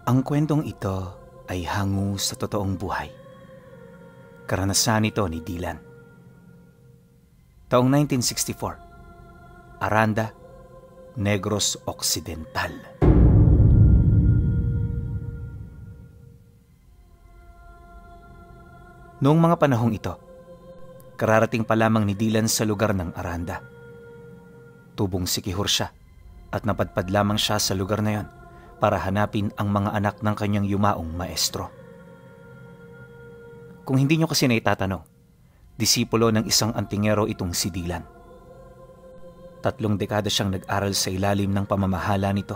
Ang kwentong ito ay hango sa totoong buhay. Karanasan ito ni Dylan. Taong 1964, Aranda, Negros Occidental. Noong mga panahong ito, kararating pa lamang ni Dylan sa lugar ng Aranda. Tubong sikihor siya at napadpad lamang siya sa lugar na yon para hanapin ang mga anak ng kanyang yumaong maestro. Kung hindi nyo kasi naitatanong, disipulo ng isang antingero itong si Dylan. 3 dekada siyang nag-aral sa ilalim ng pamamahala nito,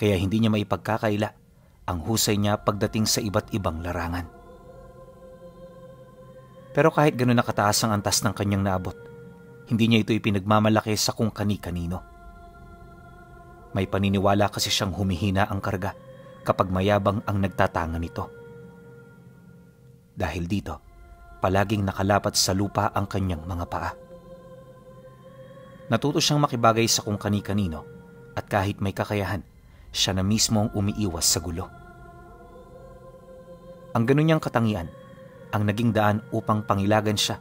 kaya hindi niya maipagkakaila ang husay niya pagdating sa iba't ibang larangan. Pero kahit gano'n nakataas ang antas ng kanyang naabot, hindi niya ito ipinagmamalaki sa kung kani-kanino. May paniniwala kasi siyang humihina ang karga kapag mayabang ang nagtatanga nito. Dahil dito, palaging nakalapat sa lupa ang kanyang mga paa. Natuto siyang makibagay sa kung kani-kanino at kahit may kakayahan, siya na mismo ang umiiwas sa gulo. Ang ganun niyang katangian ang naging daan upang pangilagan siya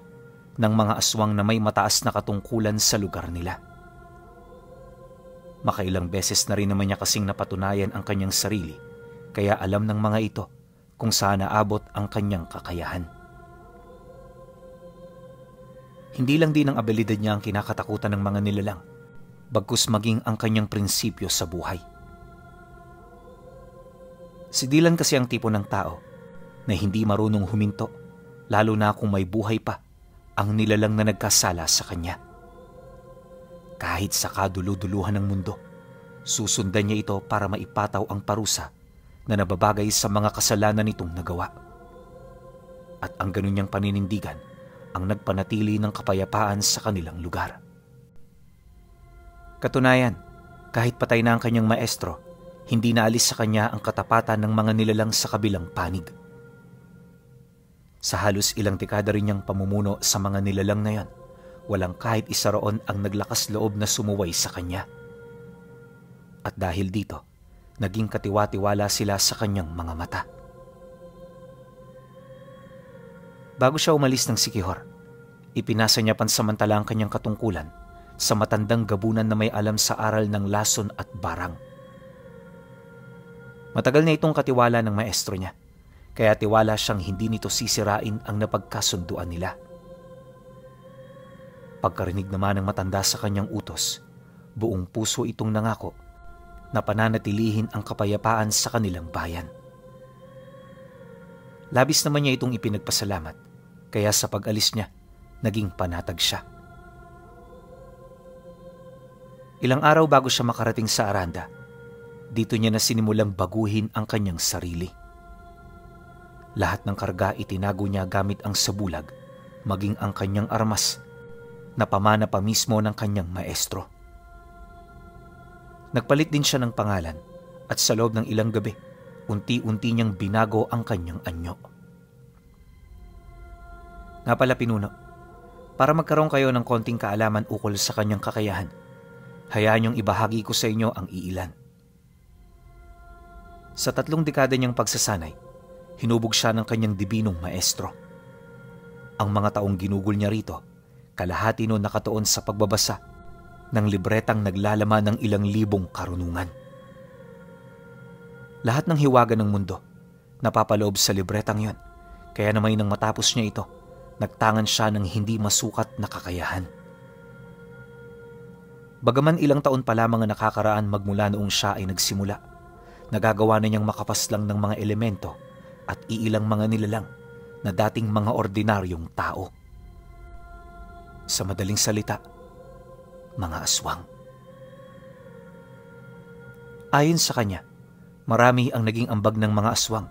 ng mga aswang na may mataas na katungkulan sa lugar nila. Makailang beses na rin naman niya kasing napatunayan ang kanyang sarili, kaya alam ng mga ito kung saan naabot ang kanyang kakayahan. Hindi lang din ang abilidad niya ang kinakatakutan ng mga nilalang, bagkus maging ang kanyang prinsipyo sa buhay. Si Dylan kasi ang tipo ng tao na hindi marunong huminto, lalo na kung may buhay pa ang nilalang na nagkasala sa kanya. Kahit sa kaduluduluhan ng mundo, susundan niya ito para maipataw ang parusa na nababagay sa mga kasalanan nitong nagawa. At ang ganun niyang paninindigan ang nagpanatili ng kapayapaan sa kanilang lugar. Katunayan, kahit patay na ang kanyang maestro, hindi naalis sa kanya ang katapatan ng mga nilalang sa kabilang panig. Sa halos ilang dekada rin niyang pamumuno sa mga nilalang na yon, walang kahit isa roon ang naglakas loob na sumuway sa kanya. At dahil dito, naging katiwa-tiwala sila sa kanyang mga mata. Bago siya umalis ng Sikihor, ipinasa niya pansamantala ang kanyang katungkulan sa matandang gabunan na may alam sa aral ng lason at barang. Matagal na itong katiwala ng maestro niya, kaya tiwala siyang hindi nito sisirain ang napagkasunduan nila. Pagkarinig naman ng matanda sa kanyang utos, buong puso itong nangako na pananatilihin ang kapayapaan sa kanilang bayan. Labis naman niya itong ipinagpasalamat, kaya sa pag-alis niya, naging panatag siya. Ilang araw bago siya makarating sa Aranda, dito niya na sinimulang baguhin ang kanyang sarili. Lahat ng karga itinago niya gamit ang sabulag, maging ang kanyang armas, na pamana pa mismo ng kanyang maestro. Nagpalit din siya ng pangalan at sa loob ng ilang gabi, unti-unti niyang binago ang kanyang anyo. Nga pala pinuno, para magkaroon kayo ng konting kaalaman ukol sa kanyang kakayahan, hayaan niyong ibahagi ko sa inyo ang iilan. Sa 3 dekada niyang pagsasanay, hinubog siya ng kanyang dibinong maestro. Ang mga taong ginugol niya rito, kalahati noon nakatuon sa pagbabasa ng libretang naglalaman ng ilang libong karunungan. Lahat ng hiwaga ng mundo napapaloob sa libretang yon, kaya naman nang matapos niya ito, nagtangan siya ng hindi masukat na kakayahan. Bagaman ilang taon pa lamang ang nakakaraan magmula noong siya ay nagsimula, nagagawa na niyang makapaslang ng mga elemento at iilang mga nilalang na dating mga ordinaryong tao. Sa madaling salita, mga aswang. Ayon sa kanya, marami ang naging ambag ng mga aswang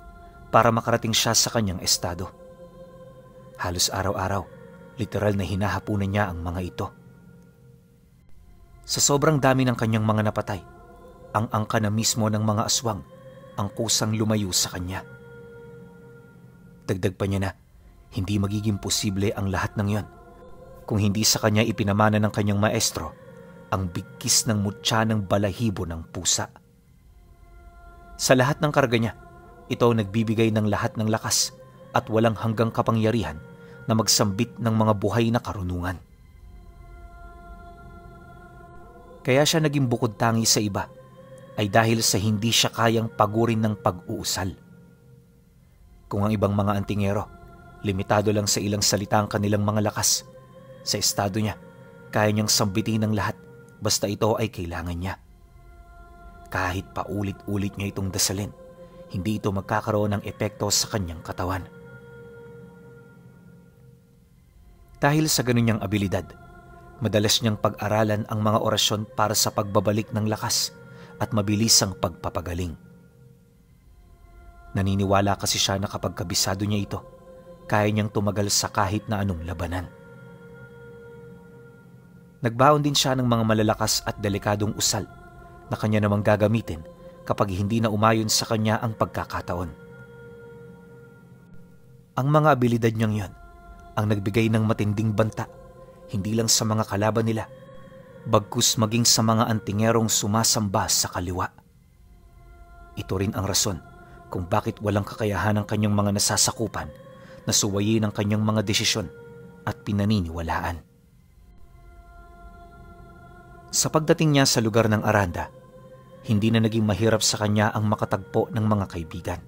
para makarating siya sa kanyang estado. Halos araw-araw, literal na hinahapunan niya ang mga ito. Sa sobrang dami ng kanyang mga napatay, ang angka na mismo ng mga aswang ang kusang lumayo sa kanya. Dagdag pa niya na, hindi magiging posible ang lahat ng yon kung hindi sa kanya ipinamana ng kanyang maestro ang bigkis ng mutya ng balahibo ng pusa. Sa lahat ng karga niya, Ito ang nagbibigay ng lahat ng lakas at walang hanggang kapangyarihan na magsambit ng mga buhay na karunungan. Kaya siya naging bukod tangi sa iba ay dahil sa hindi siya kayang pagurin ng pag-uusal. Kung ang ibang mga antingero, limitado lang sa ilang salita ang kanilang mga lakas, sa estado niya, kaya niyang sambitin ng lahat basta ito ay kailangan niya. Kahit paulit-ulit niya itong dasalin, hindi ito magkakaroon ng epekto sa kanyang katawan. Dahil sa ganun niyang abilidad, madalas niyang pag-aralan ang mga orasyon para sa pagbabalik ng lakas at mabilisang pagpapagaling. Naniniwala kasi siya na kapag kabisado niya ito, kaya niyang tumagal sa kahit na anong labanan. Nagbaon din siya ng mga malalakas at delikadong usal na kanya namang gagamitin kapag hindi na umayon sa kanya ang pagkakataon. Ang mga abilidad niyang yon ang nagbigay ng matinding banta, hindi lang sa mga kalaban nila, bagkus maging sa mga antingerong sumasamba sa kaliwa. Ito rin ang rason kung bakit walang kakayahan ng kanyang mga nasasakupan na suwayin ang kanyang mga desisyon at pinaniniwalaan. Sa pagdating niya sa lugar ng Aranda, hindi na naging mahirap sa kanya ang makatagpo ng mga kaibigan.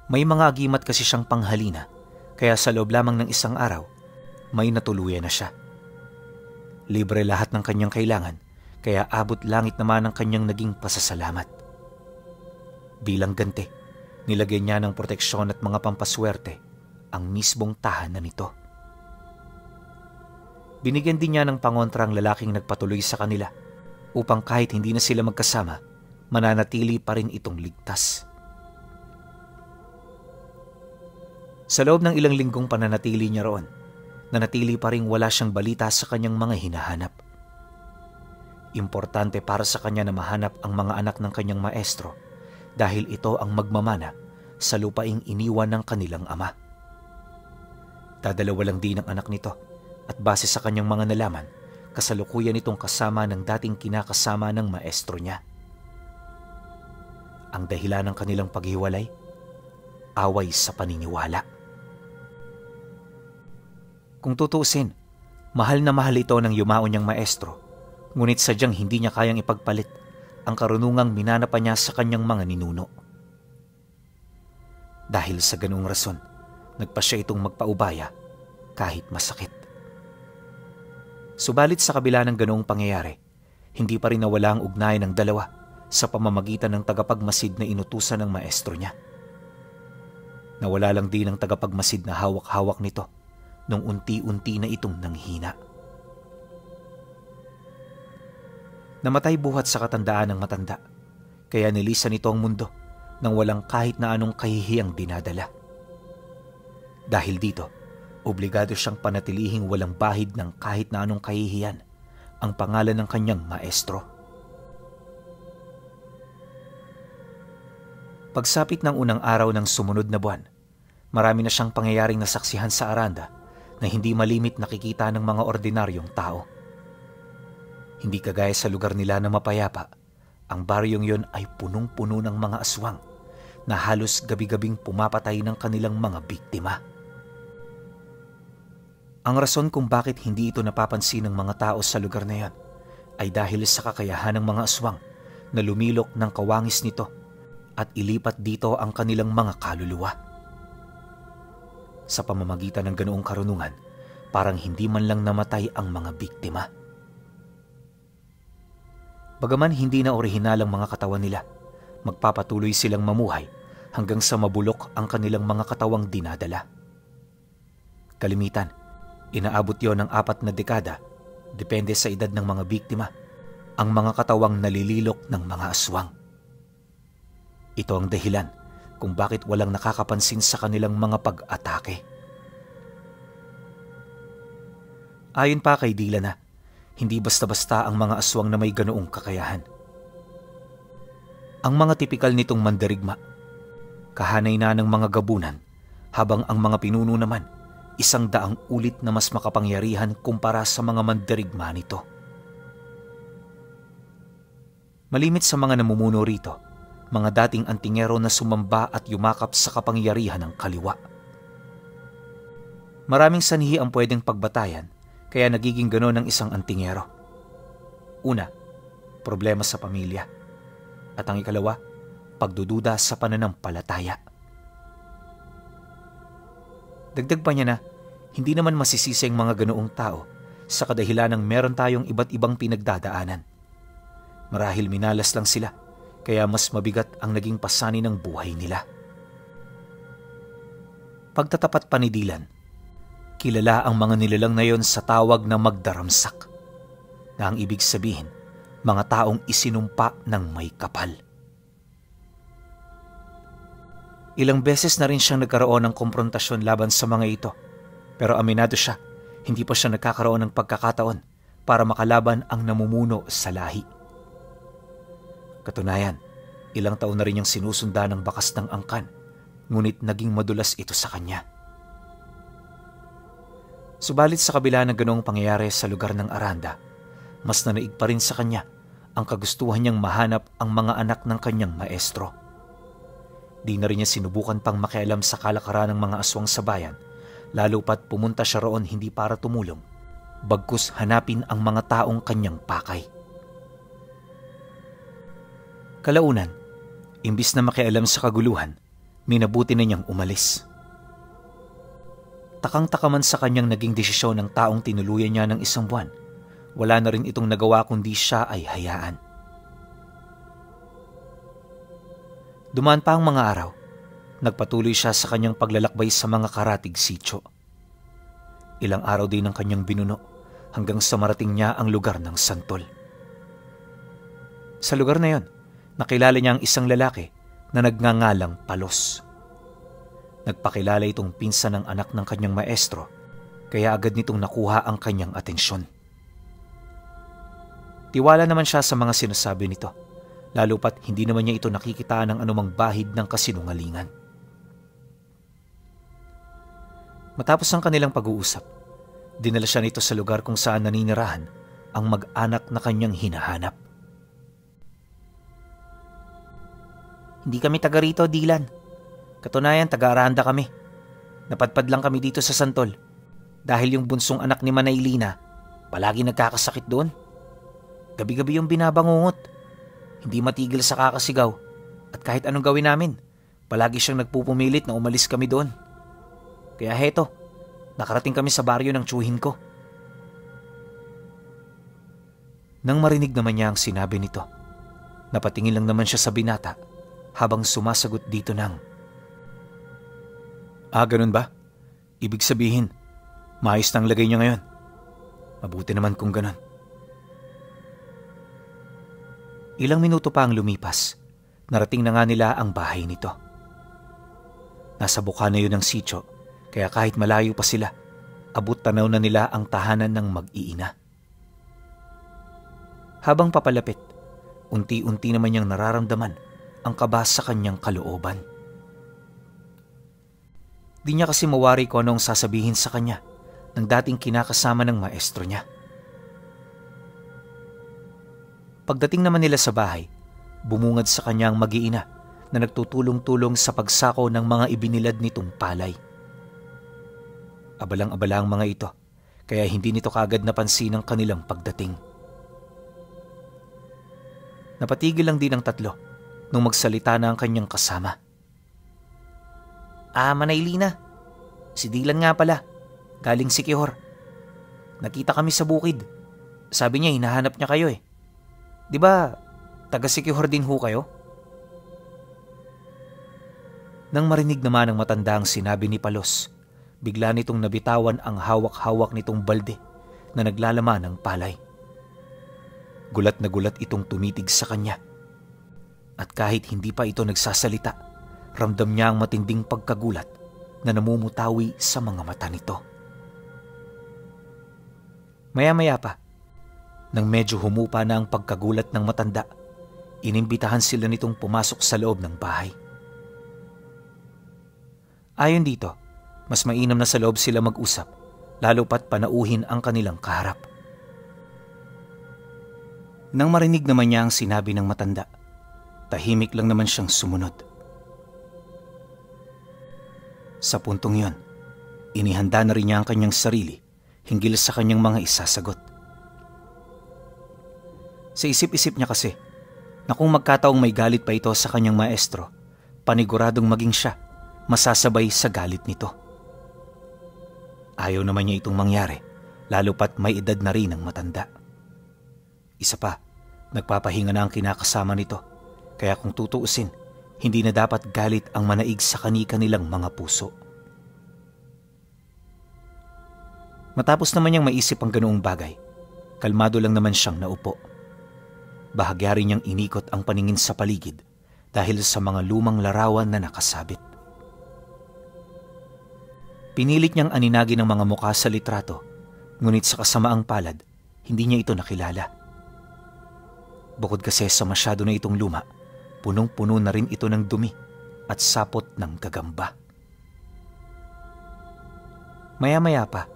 May mga agimat kasi siyang panghalina, kaya sa loob lamang ng isang araw, may natuluyan na siya. Libre lahat ng kanyang kailangan, kaya abot langit naman ang kanyang naging pasasalamat. Bilang ganti, nilagyan niya ng proteksyon at mga pampaswerte ang mismong tahanan nito. Binigyan din niya ng pangontra ang lalaking nagpatuloy sa kanila upang kahit hindi na sila magkasama, mananatili pa rin itong ligtas. Sa loob ng ilang linggong pananatili niya roon, nanatili pa rin wala siyang balita sa kanyang mga hinahanap. Importante para sa kanya na mahanap ang mga anak ng kanyang maestro dahil ito ang magmamana sa lupaing iniwan ng kanilang ama. Dadalawa lang din ang anak nito at base sa kanyang mga nalaman, kasalukuyan itong kasama ng dating kinakasama ng maestro niya. Ang dahilan ng kanilang paghiwalay, away sa paniniwala. Kung tutuusin, mahal na mahal ito ng yumao niyang maestro, ngunit sadyang hindi niya kayang ipagpalit ang karunungang minana pa niya sa kanyang mga ninuno. Dahil sa ganoong rason, nagpa siya itong magpaubaya kahit masakit. Subalit sa kabila ng ganoong pangyayari, hindi pa rin nawala ang ugnayan ng dalawa sa pamamagitan ng tagapagmasid na inutusan ng maestro niya. Nawala lang din ang tagapagmasid na hawak-hawak nito nung unti-unti na itong nanghina. Namatay buhat sa katandaan ng matanda, kaya nilisan nito ang mundo nang walang kahit na anong kahihiyang dinadala. Dahil dito, obligado siyang panatilihing walang bahid ng kahit na anong kahihiyan ang pangalan ng kanyang maestro. Pagsapit ng unang araw ng sumunod na buwan, marami na siyang pangyayaring nasaksihan sa Aranda na hindi malimit nakikita ng mga ordinaryong tao. Hindi kagaya sa lugar nila na mapayapa, ang baryong yon ay punong-puno ng mga aswang na halos gabi-gabing pumapatay ng kanilang mga biktima. Ang rason kung bakit hindi ito napapansin ng mga tao sa lugar na yan ay dahil sa kakayahan ng mga aswang na lumilok ng kawangis nito at ilipat dito ang kanilang mga kaluluwa. Sa pamamagitan ng ganoong karunungan, parang hindi man lang namatay ang mga biktima. Bagaman hindi na orihinal ang mga katawan nila, magpapatuloy silang mamuhay hanggang sa mabulok ang kanilang mga katawang dinadala. Kalimitan, inaabot yon ng 4 na dekada, depende sa edad ng mga biktima, ang mga katawang nalililok ng mga aswang. Ito ang dahilan kung bakit walang nakakapansin sa kanilang mga pag-atake. Ayon pa kay Dillana, hindi basta-basta ang mga aswang na may ganoong kakayahan. Ang mga tipikal nitong mandirigma, kahanay na ng mga gabunan, habang ang mga pinuno naman, 100 ulit na mas makapangyarihan kumpara sa mga mandirigma nito. Malimit sa mga namumuno rito, mga dating antingero na sumamba at yumakap sa kapangyarihan ng kaliwa. Maraming sanhi ang pwedeng pagbatayan, kaya nagiging gano'n ang isang antingero. Una, problema sa pamilya. At ang ikalawa, pagdududa sa pananampalataya. Dagdag pa niya na, hindi naman masisisi ang mga ganoong tao sa kadahilan ng meron tayong iba't ibang pinagdadaanan. Marahil minalas lang sila, kaya mas mabigat ang naging pasanin ng buhay nila. Pagtatapat pa ni Dylan, kilala ang mga nilalang na yon sa tawag na magdaramsak, na ang ibig sabihin, mga taong isinumpa ng may kapal. Ilang beses na rin siyang nagkaroon ng komprontasyon laban sa mga ito, pero aminado siya, hindi pa siya nagkakaroon ng pagkakataon para makalaban ang namumuno sa lahi. Katunayan, ilang taon na rin niyang sinusundan ng bakas ng angkan, ngunit naging madulas ito sa kanya. Subalit sa kabila ng ganoong pangyayari sa lugar ng Aranda, mas nanaig pa rin sa kanya ang kagustuhan niyang mahanap ang mga anak ng kanyang maestro. Di na rin niya sinubukan pang makialam sa kalakaran ng mga aswang sa bayan, lalo pat pumunta siya roon hindi para tumulong, bagkus hanapin ang mga taong kanyang pakay. Kalaunan, imbis na makialam sa kaguluhan, minabuti na niyang umalis. Takang-taka man sa kanyang naging desisyon ng taong tinuluyan niya ng isang buwan, wala na rin itong nagawa kundi siya ay hayaan. Dumaan pa ang mga araw, nagpatuloy siya sa kanyang paglalakbay sa mga karatig sityo. Ilang araw din ang kanyang binuno hanggang sa marating niya ang lugar ng santol. Sa lugar na yon, nakilala niya ang isang lalaki na nagngangalang Palos. Nagpakilala itong pinsan ng anak ng kanyang maestro, kaya agad nitong nakuha ang kanyang atensyon. Tiwala naman siya sa mga sinasabi nito, lalo pat hindi naman niya ito nakikita ng anumang bahid ng kasinungalingan. Matapos ang kanilang pag-uusap, dinala siya nito sa lugar kung saan naninirahan ang mag-anak na kanyang hinahanap. Hindi kami taga rito, Dylan. Katunayan, taga-Aranda kami. Napadpad lang kami dito sa santol dahil yung bunsong anak ni Manaylina palagi nagkakasakit doon. Gabi-gabi yung binabangungot. Hindi matigil sa kakasigaw at kahit anong gawin namin, palagi siyang nagpupumilit na umalis kami doon. Kaya heto, nakarating kami sa baryo ng tiyuhin ko. Nang marinig naman niya ang sinabi nito, napatingin lang naman siya sa binata habang sumasagot dito ng, ganun ba? Ibig sabihin, maayos na ang lagay niya ngayon. Mabuti naman kung ganun. Ilang minuto pa ang lumipas, narating na nga nila ang bahay nito. Nasa bukana yun ng sityo, kaya kahit malayo pa sila, abot tanaw na nila ang tahanan ng mag-iina. Habang papalapit, unti-unti naman niyang nararamdaman ang kaba sa kanyang kalooban. Di niya kasi mawari kung anong sasabihin sa kanya ng dating kinakasama ng maestro niya. Pagdating naman nila sa bahay, bumungad sa kanya ang mag-iina na nagtutulong-tulong sa pagsako ng mga ibinilad nitong palay. Abalang-abala ang mga ito, kaya hindi nito kaagad napansin ang kanilang pagdating. Napatigil lang din ang tatlo nung magsalita na ang kanyang kasama. Manaylina, si Dylan nga pala, galing Siquijor. Nakita kami sa bukid. Sabi niya hinahanap niya kayo eh. Di ba, taga Siquijor din ho kayo? Nang marinig naman ng matanda ang sinabi ni Palos, bigla nitong nabitawan ang hawak-hawak nitong balde na naglalaman ng palay. Gulat na gulat itong tumitig sa kanya. At kahit hindi pa ito nagsasalita, ramdam niya ang matinding pagkagulat na namumutawi sa mga mata nito. Maya-maya pa, nang medyo humupa na ang pagkagulat ng matanda, inimbitahan sila nitong pumasok sa loob ng bahay. Ayon dito, mas mainam na sa loob sila mag-usap, lalo pat panauhin ang kanilang kaharap. Nang marinig naman niya ang sinabi ng matanda, Tahimik lang naman siyang sumunod. Sa puntong yon, inihanda na rin niya ang kanyang sarili hinggil sa kanyang mga isasagot. Sa isip-isip niya kasi na kung magkataong may galit pa ito sa kanyang maestro, paniguradong maging siya masasabay sa galit nito. Ayaw naman niya itong mangyari, lalo pat may edad na rin ang matanda. Isa pa, nagpapahinga na ang kinakasama nito, kaya kung tutuusin, hindi na dapat galit ang manaig sa kani-kanilang mga puso. Matapos naman niyang maisip ang ganoong bagay, kalmado lang naman siyang naupo. Bahagya rin niyang inikot ang paningin sa paligid dahil sa mga lumang larawan na nakasabit. Pinilit niyang aninagin ang mga mukha sa litrato, ngunit sa kasamaang palad, hindi niya ito nakilala. Bukod kasi sa masyado na itong luma, punong-puno na rin ito ng dumi at sapot ng gagamba. Maya-maya pa,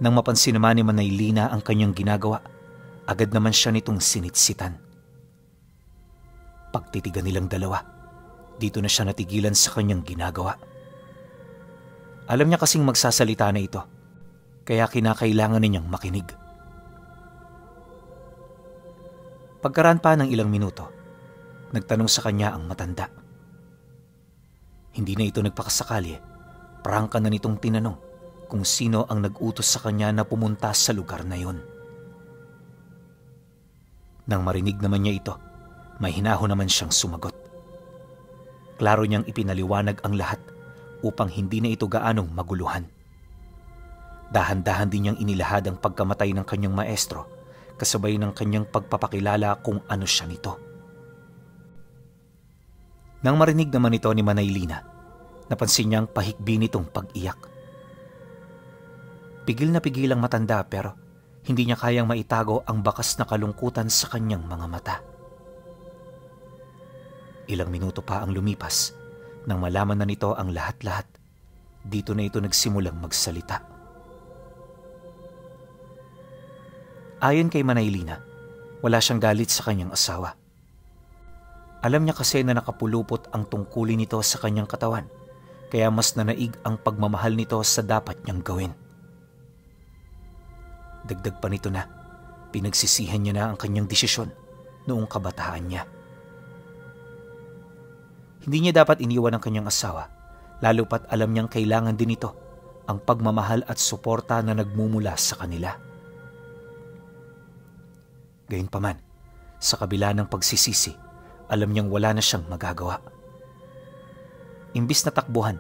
nang mapansin naman ni Manaylina ang kanyang ginagawa, agad naman siya nitong sinitsitan. Pagtitigan nilang dalawa, dito na siya natigilan sa kanyang ginagawa. Alam niya kasing magsasalita na ito, kaya kinakailangan ninyang makinig. Pagkaraan pa ng ilang minuto, nagtanong sa kanya ang matanda. Hindi na ito nagpakasakali, prangka na nitong tinanong kung sino ang nag-utos sa kanya na pumunta sa lugar na yon. Nang marinig naman niya ito, may hinahon naman siyang sumagot. Klaro niyang ipinaliwanag ang lahat upang hindi na ito gaanong maguluhan. Dahan-dahan din niyang inilahad ang pagkamatay ng kanyang maestro kasabay ng kanyang pagpapakilala kung ano siya nito. Nang marinig naman ito ni Manaylina, napansin niyang pahikbi nitong pag-iyak. Pigil na pigil ang matanda pero hindi niya kayang maitago ang bakas na kalungkutan sa kanyang mga mata. Ilang minuto pa ang lumipas nang malaman na nito ang lahat-lahat. Dito na ito nagsimulang magsalita. Ayon kay Manaylina, wala siyang galit sa kanyang asawa. Alam niya kasi na nakapulupot ang tungkulin nito sa kanyang katawan, kaya mas nanaig ang pagmamahal nito sa dapat niyang gawin. Dagdag pa nito na, pinagsisihan niya na ang kanyang desisyon noong kabataan niya. Hindi niya dapat iniwan ang kanyang asawa, lalo pat alam niyang kailangan din ito ang pagmamahal at suporta na nagmumula sa kanila. Gayunpaman, sa kabila ng pagsisisi, alam niyang wala na siyang magagawa. Imbis na takbuhan,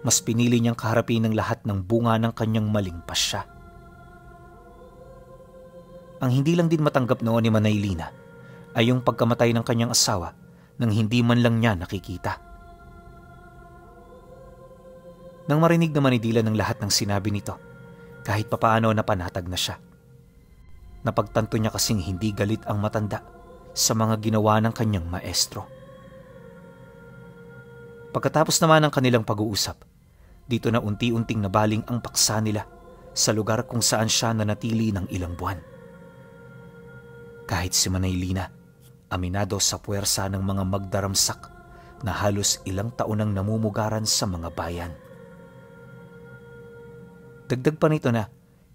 mas pinili niyang kaharapin ang lahat ng bunga ng kanyang maling pasya. Ang hindi lang din matanggap noon ni Manaylina ay yung pagkamatay ng kanyang asawa nang hindi man lang niya nakikita. Nang marinig naman ni Dylan ng lahat ng sinabi nito, kahit papaano napanatag na siya. Napagtanto niya kasing hindi galit ang matanda sa mga ginawa ng kanyang maestro. Pagkatapos naman ng kanilang pag-uusap, dito na unti-unting nabaling ang paksa nila sa lugar kung saan siya nanatili ng ilang buwan. Kahit si Manaylina, aminado sa puwersa ng mga magdaramsak na halos ilang taon nang namumugaran sa mga bayan. Dagdag pa nito na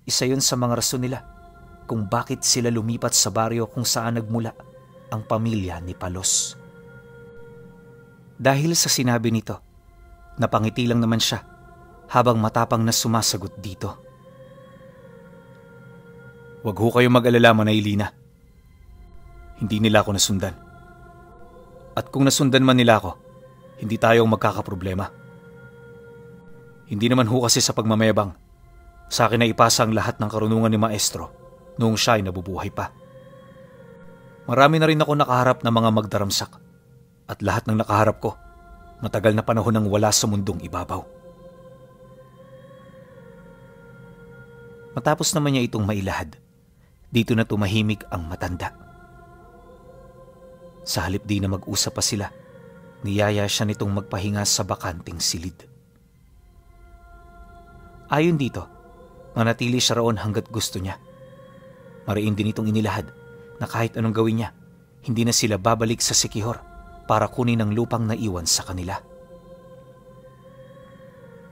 isa yun sa mga rason nila kung bakit sila lumipat sa baryo kung saan nagmula ang pamilya ni Palos. Dahil sa sinabi nito, napangiti lang naman siya habang matapang na sumasagot dito. Huwag ho kayong mag-alala, Manaylina. Hindi nila ako nasundan. At kung nasundan man nila ako, hindi tayo magkakaproblema. Hindi naman ho kasi sa pagmamayabang. Sa akin na ipasa ang lahat ng karunungan ni Maestro noong siya ay nabubuhay pa. Marami na rin ako nakaharap na mga magdaramsak at lahat ng nakaharap ko, matagal na panahon nang wala sa mundong ibabaw. Matapos naman niya itong mailahad, dito na tumahimik ang matanda. Sa halip di na mag-usap pa sila, niyaya siya nitong magpahinga sa bakanting silid. Ayon dito, manatili siya roon hanggat gusto niya. Mariin din itong inilahad na kahit anong gawin niya, hindi na sila babalik sa Siquijor para kunin ang lupang naiwan sa kanila.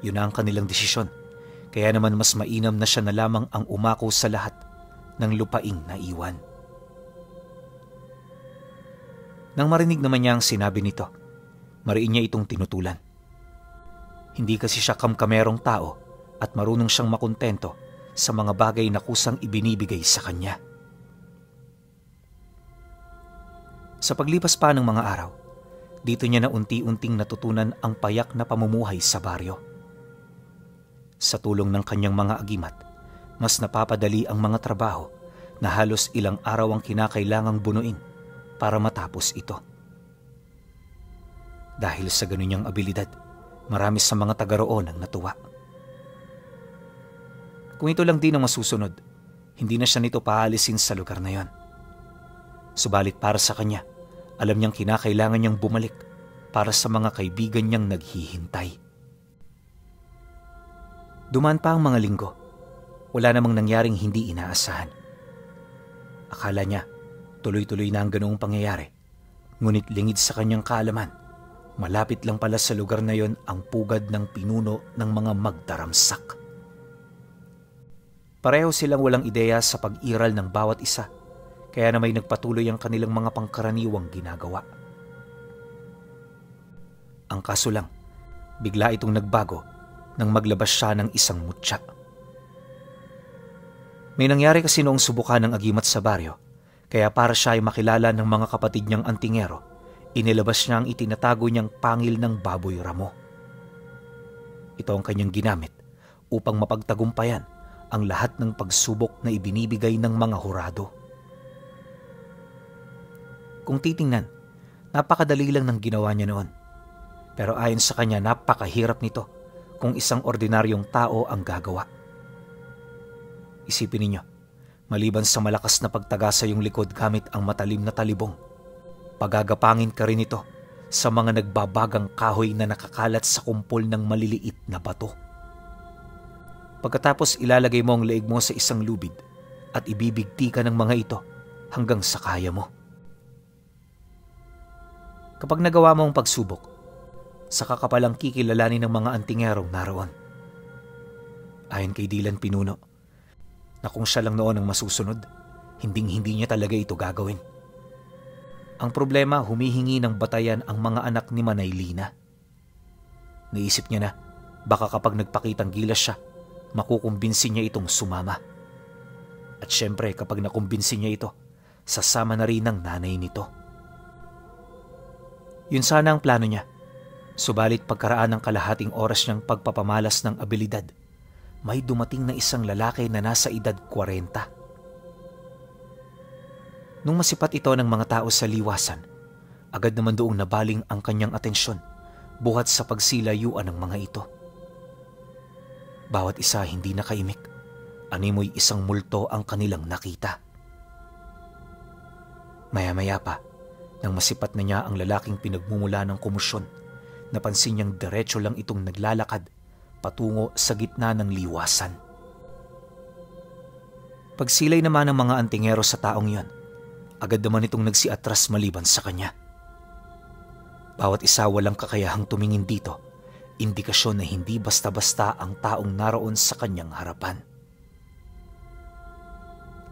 Yun na ang kanilang desisyon, kaya naman mas mainam na siya na lamang ang umako sa lahat ng lupaing naiwan. Nang marinig naman niya ang sinabi nito, mariin niya itong tinutulan. Hindi kasi siya kamkamerong tao at marunong siyang makontento sa mga bagay na kusang ibinibigay sa kanya. Sa paglipas pa ng mga araw, dito niya na unti-unting natutunan ang payak na pamumuhay sa baryo. Sa tulong ng kanyang mga agimat, mas napapadali ang mga trabaho na halos ilang araw ang kinakailangang bunuin para matapos ito. Dahil sa ganun niyang abilidad, marami sa mga taga roon ang natuwa. Kung ito lang din ang masusunod, hindi na siya nito paalisin sa lugar na yon. Subalit para sa kanya, alam niyang kinakailangan niyang bumalik para sa mga kaibigan niyang naghihintay. Dumaan pa ang mga linggo. Wala namang nangyaring hindi inaasahan. Akala niya, tuloy-tuloy na ang ganoong pangyayari. Ngunit lingid sa kanyang kaalaman, malapit lang pala sa lugar na yon ang pugad ng pinuno ng mga magdaramsak. Pareho silang walang ideya sa pag-iral ng bawat isa, kaya na may nagpatuloy ang kanilang mga pangkaraniwang ginagawa. Ang kaso lang, bigla itong nagbago nang maglabas siya ng isang mutya. May nangyari kasi noong subukan ng agimat sa baryo, kaya para siya ay makilala ng mga kapatid niyang antingero, inilabas niya ang itinatago niyang pangil ng baboy ramo. Ito ang kanyang ginamit upang mapagtagumpayan ang lahat ng pagsubok na ibinibigay ng mga hurado. Kung titingnan, napakadali lang ng ginawa niya noon. Pero ayon sa kanya, napakahirap nito kung isang ordinaryong tao ang gagawa. Isipin ninyo, maliban sa malakas na pagtaga sa iyong likod gamit ang matalim na talibong, pagagapangin ka rin ito sa mga nagbabagang kahoy na nakakalat sa kumpol ng maliliit na bato. Pagkatapos ilalagay mo ang leeg mo sa isang lubid at ibibigti ka ng mga ito hanggang sa kaya mo. Kapag nagawa mo ang pagsubok, saka ka palang kikilalanin ng mga antingerong naroon. Ayon kay Dylan Pinuno, na kung siya lang noon ang masusunod, hinding-hindi niya talaga ito gagawin. Ang problema, humihingi ng batayan ang mga anak ni Manay Lina. Naisip niya na, baka kapag nagpakitang gilas siya, makukumbinsi niya itong sumama. At syempre kapag nakumbinsi niya ito, sasama na rin ang nanay nito. Yun sana ang plano niya. Subalit pagkaraan ng kalahating oras niyang pagpapamalas ng abilidad, may dumating na isang lalaki na nasa edad 40. Nung masipat ito ng mga tao sa liwasan, agad naman doong nabaling ang kanyang atensyon buhat sa pagsilayuan ng mga ito. Bawat isa hindi nakaimik, animoy isang multo ang kanilang nakita. Maya-maya pa, nang masipat na niya ang lalaking pinagmumula ng komosyon, napansin niyang diretso lang itong naglalakad patungo sa gitna ng liwasan. Pagsilay naman ng mga antingero sa taong yon, agad naman itong nagsiatras maliban sa kanya. Bawat isa walang kakayahang tumingin dito, indikasyon na hindi basta-basta ang taong naroon sa kanyang harapan.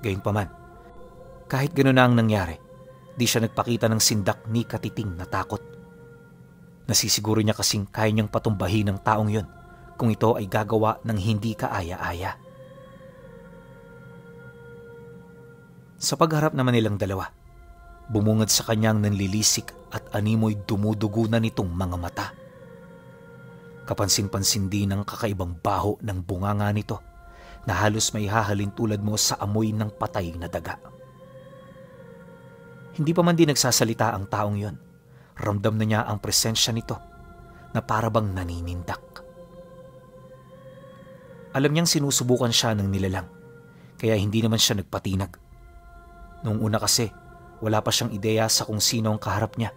Gayunpaman, kahit gano'n na ang nangyari, di siya nagpakita ng sindak ni katiting na takot. Nasisiguro niya kasing kaya niyang patumbahin ng taong yon kung ito ay gagawa ng hindi kaaya-aya. Sa pagharap naman nilang dalawa, bumungad sa kanyang nanlilisik at animoy dumudugo na nitong mga mata. Kapansin-pansin din ang kakaibang baho ng bunganga nito na halos may hahalin tulad mo sa amoy ng patay na daga. Hindi pa man din nagsasalita ang taong yon, ramdam na niya ang presensya nito na parabang naninindak. Alam niyang sinusubukan siya ng nilalang, kaya hindi naman siya nagpatinag. Noong una kasi, wala pa siyang ideya sa kung sino ang kaharap niya,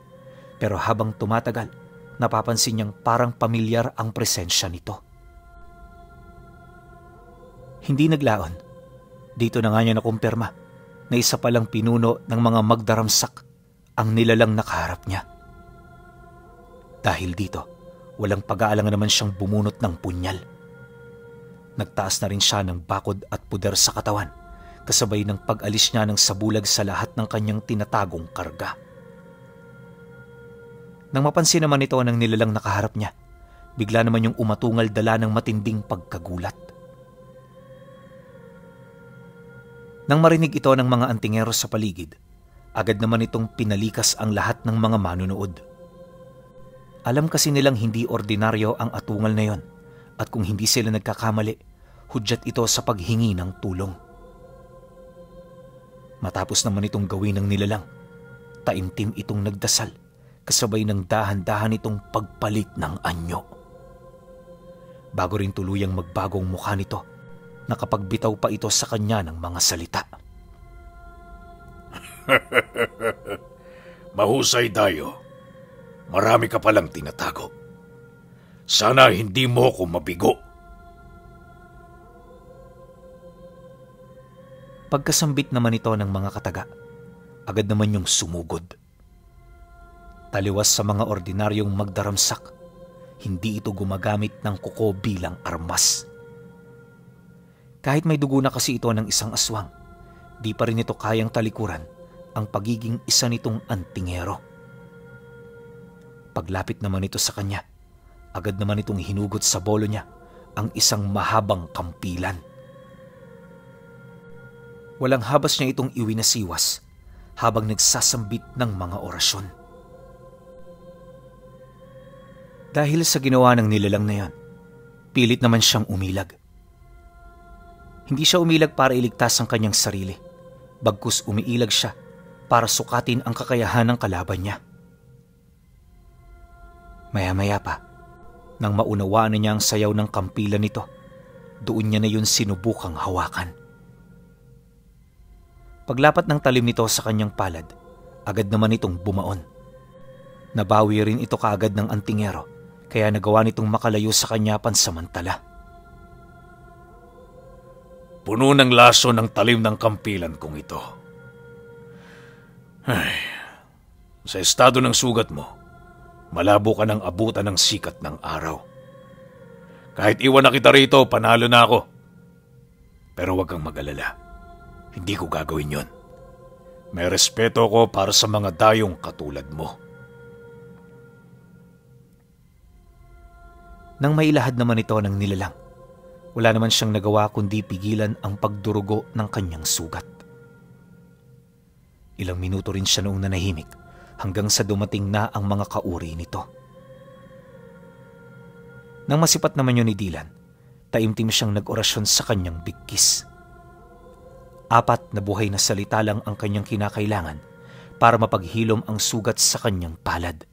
pero habang tumatagal, napapansin niyang parang pamilyar ang presensya nito. Hindi naglaon. Dito na nga niya nakumpirma na isa palang pinuno ng mga magdaramsak ang nilalang nakaharap niya. Dahil dito, walang pag-aalangan naman siyang bumunot ng punyal. Nagtaas na rin siya ng bakod at puder sa katawan, kasabay ng pag-alis niya ng sabulag sa lahat ng kanyang tinatagong karga. Nang mapansin naman ito ng nilalang nakaharap niya, bigla naman yung umatungal dala ng matinding pagkagulat. Nang marinig ito ng mga antingero sa paligid, agad naman itong pinalikas ang lahat ng mga manunood. Alam kasi nilang hindi ordinaryo ang atungal na yon, at kung hindi sila nagkakamali, hudyat ito sa paghingi ng tulong. Matapos naman itong gawin ng nilalang, taimtim itong nagdasal, kasabay ng dahan-dahan itong pagpalit ng anyo. Bago rin tuluyang magbagong mukha nito, nakapagbitaw pa ito sa kanya ng mga salita. Mahusay tayo. Marami ka palang tinatago. Sana hindi mo ko mabigo. Pagkasambit naman ito ng mga kataga, agad naman yung sumugod. Taliwas sa mga ordinaryong magdaramsak, hindi ito gumagamit ng kuko bilang armas. Kahit may dugo na kasi ito ng isang aswang, di pa rin ito kayang talikuran ang pagiging isa nitong antingero. Paglapit naman ito sa kanya, agad naman itong hinugot sa bolo niya ang isang mahabang kampilan. Walang habas niya itong iwinasiwas habang nagsasambit ng mga orasyon. Dahil sa ginawa ng nilalang na yan, pilit naman siyang umilag. Hindi siya umilag para iligtas ang kanyang sarili, bagkus umiilag siya para sukatin ang kakayahan ng kalaban niya. Maya-maya pa, nang maunawaan na niya ang sayaw ng kampilan nito, doon niya na yun sinubukang hawakan. Paglapat ng talim nito sa kanyang palad, agad naman itong bumaon. Nabawi rin ito kaagad ng antingero, kaya nagawa nitong makalayo sa kanya pansamantala. Puno ng laso ng talim ng kampilan kong ito. Ay, sa estado ng sugat mo, malabo ka ng abutan ng sikat ng araw. Kahit iwan na kita rito, panalo na ako. Pero huwag kang mag-alala. Hindi ko gagawin yon. May respeto ko para sa mga dayong katulad mo. Nang mailahad naman ito ng nilalang, wala naman siyang nagawa kundi pigilan ang pagdurugo ng kanyang sugat. Ilang minuto rin siya noong nanahimik hanggang sa dumating na ang mga kauri nito. Nang masipat naman yun ni Dylan, taimtim siyang nag-orasyon sa kanyang bigkis. 4 na buhay na salita lang ang kanyang kinakailangan para mapaghilom ang sugat sa kanyang palad.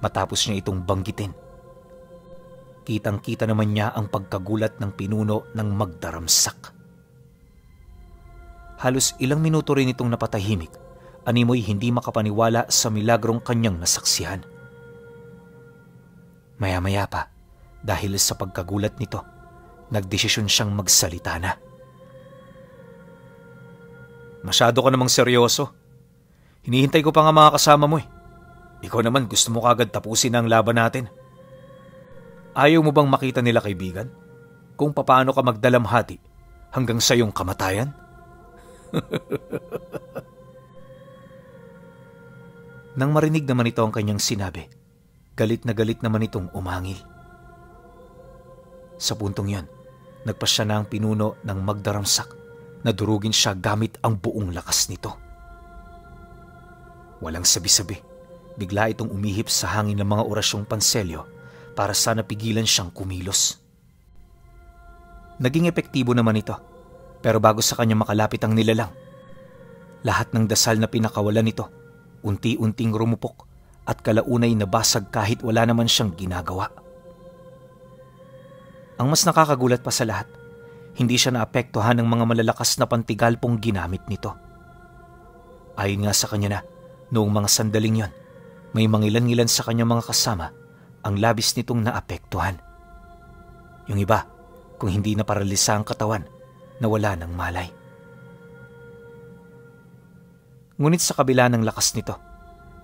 Matapos niya itong banggitin, kitang-kita naman niya ang pagkagulat ng pinuno ng magdaramsak. Halos ilang minuto rin itong napatahimik, animoy hindi makapaniwala sa milagrong kanyang nasaksihan. Maya-maya pa, dahil sa pagkagulat nito, nagdesisyon siyang magsalita na. Masyado ka namang seryoso. Hinihintay ko pa nga mga kasama mo eh. Ikaw naman gusto mo kagad tapusin ang laban natin. Ayaw mo bang makita nila kaibigan? Kung papaano ka magdalamhati hanggang sa iyong kamatayan? Nang marinig naman ito ang kanyang sinabi, galit na galit naman itong umangil. Sa puntong yon, nagpasya na ang pinuno ng magdaramsak na durugin siya gamit ang buong lakas nito. Walang sabi-sabi, bigla itong umihip sa hangin ng mga orasyong panselyo para sana pigilan siyang kumilos. Naging epektibo naman ito, pero bago sa kanya makalapit ang nilalang, lahat ng dasal na pinakawalan nito, unti-unting rumupok at kalaunay nabasag kahit wala naman siyang ginagawa. Ang mas nakakagulat pa sa lahat, hindi siya naapektuhan ng mga malalakas na pantigalpong ginamit nito. Ayon nga sa kanya na, noong mga sandaling yon, may mangilan-ngilan sa kanyang mga kasama ang labis nitong naapektuhan. Yung iba, kung hindi na paralisa ang katawan, nawala ng malay. Ngunit sa kabila ng lakas nito,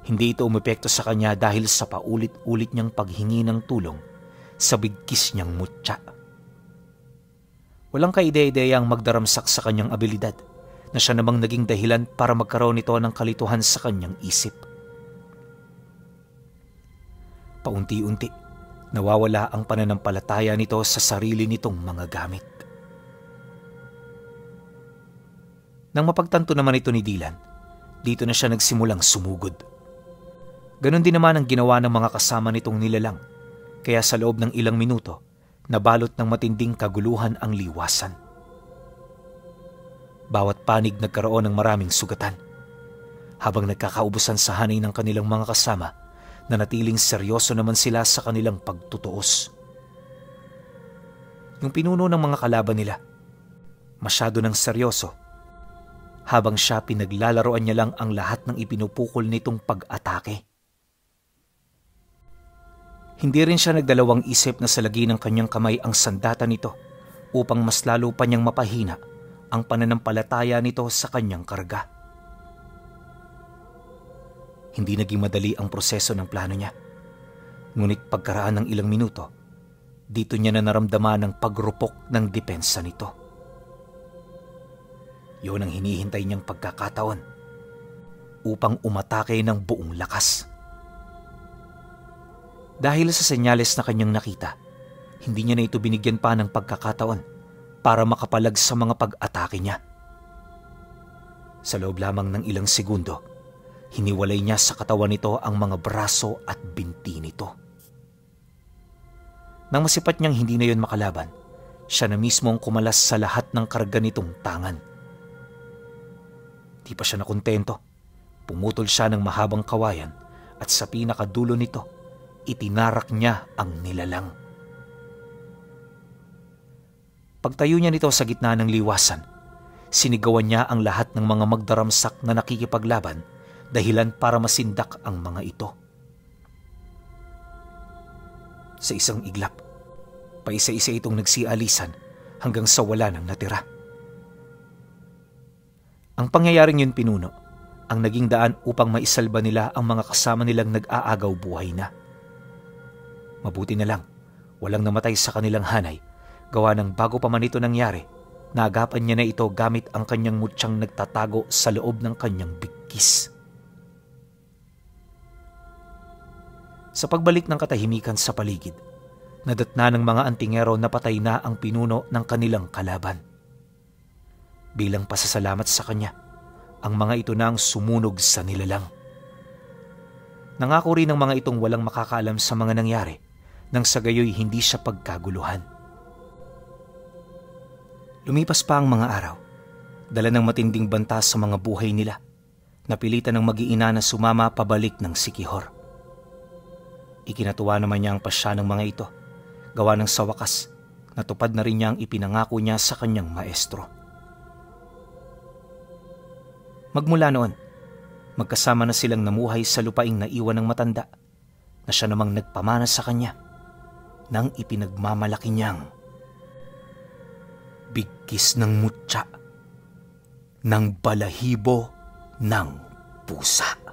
Hindi ito umepekto sa kanya dahil sa paulit-ulit niyang paghingi ng tulong sa bigkis niyang mutya. Walang kaide-ideyang magdaramsak sa kanyang abilidad na siya namang naging dahilan para magkaroon ito ng kalituhan sa kanyang isip. Paunti-unti, nawawala ang pananampalataya nito sa sarili nitong mga gamit. Nang mapagtanto naman ito ni Dylan, dito na siya nagsimulang sumugod. Ganon din naman ang ginawa ng mga kasama nitong nilalang, kaya sa loob ng ilang minuto, nabalot ng matinding kaguluhan ang liwasan. Bawat panig nagkaroon ng maraming sugatan. Habang nagkakaubusan sa hanay ng kanilang mga kasama, nanatiling seryoso naman sila sa kanilang pagtutuos. Yung pinuno ng mga kalaban nila, masyado ng seryoso, habang siya pinaglalaroan niya lang ang lahat ng ipinupukol nitong pag-atake. Hindi rin siya nagdalawang isip na salagi ng kanyang kamay ang sandata nito upang mas lalo pa niyang mapahina ang pananampalataya nito sa kanyang karga. Hindi naging madali ang proseso ng plano niya. Ngunit pagkaraan ng ilang minuto, dito niya na naramdaman ang pagrupok ng depensa nito. Yun ang hinihintay niyang pagkakataon upang umatake ng buong lakas. Dahil sa senyales na kanyang nakita, hindi niya na ito binigyan pa ng pagkakataon para makapalag sa mga pag-atake niya. Sa loob lamang ng ilang segundo, hiniwalay niya sa katawan nito ang mga braso at binti nito. Nang masipat niyang hindi na yun makalaban, siya na mismo ang kumalas sa lahat ng karga nitong tangan. Di pa siya nakontento. Pumutol siya ng mahabang kawayan at sa pinakadulo nito, itinarak niya ang nilalang. Pagtayo niya nito sa gitna ng liwasan, sinigawan niya ang lahat ng mga magdaramsak na nakikipaglaban dahilan para masindak ang mga ito. Sa isang iglap, paisa-isa itong nagsialisan hanggang sa wala nang natira. Ang pangyayaring yun pinuno ang naging daan upang maisalba nila ang mga kasama nilang nag-aagaw buhay na. Mabuti na lang, walang namatay sa kanilang hanay, gawa ng bago pa man ito nangyari, naagapan niya na ito gamit ang kanyang mutsyang nagtatago sa loob ng kanyang bigkis. Sa pagbalik ng katahimikan sa paligid, nadatna ng mga antingero na patay na ang pinuno ng kanilang kalaban. Bilang pasasalamat sa kanya, ang mga ito na ang sumunog sa nilalang. Nangako rin ng mga itong walang makakaalam sa mga nangyari, nang sa gayoy hindi siya pagkaguluhan. Lumipas pa ang mga araw, dala ng matinding banta sa mga buhay nila, napilitan ng mag-iina na sumama pabalik ng Siquijor. Ikinatuwa naman niya ang pasya ng mga ito, gawa ng sa wakas, natupad na rin niya ang ipinangako niya sa kanyang maestro. Magmula noon, magkasama na silang namuhay sa lupaing naiwan ng matanda na siya namang nagpamana sa kanya nang ipinagmamalaki niyang bigkis ng mutya ng balahibo ng pusa.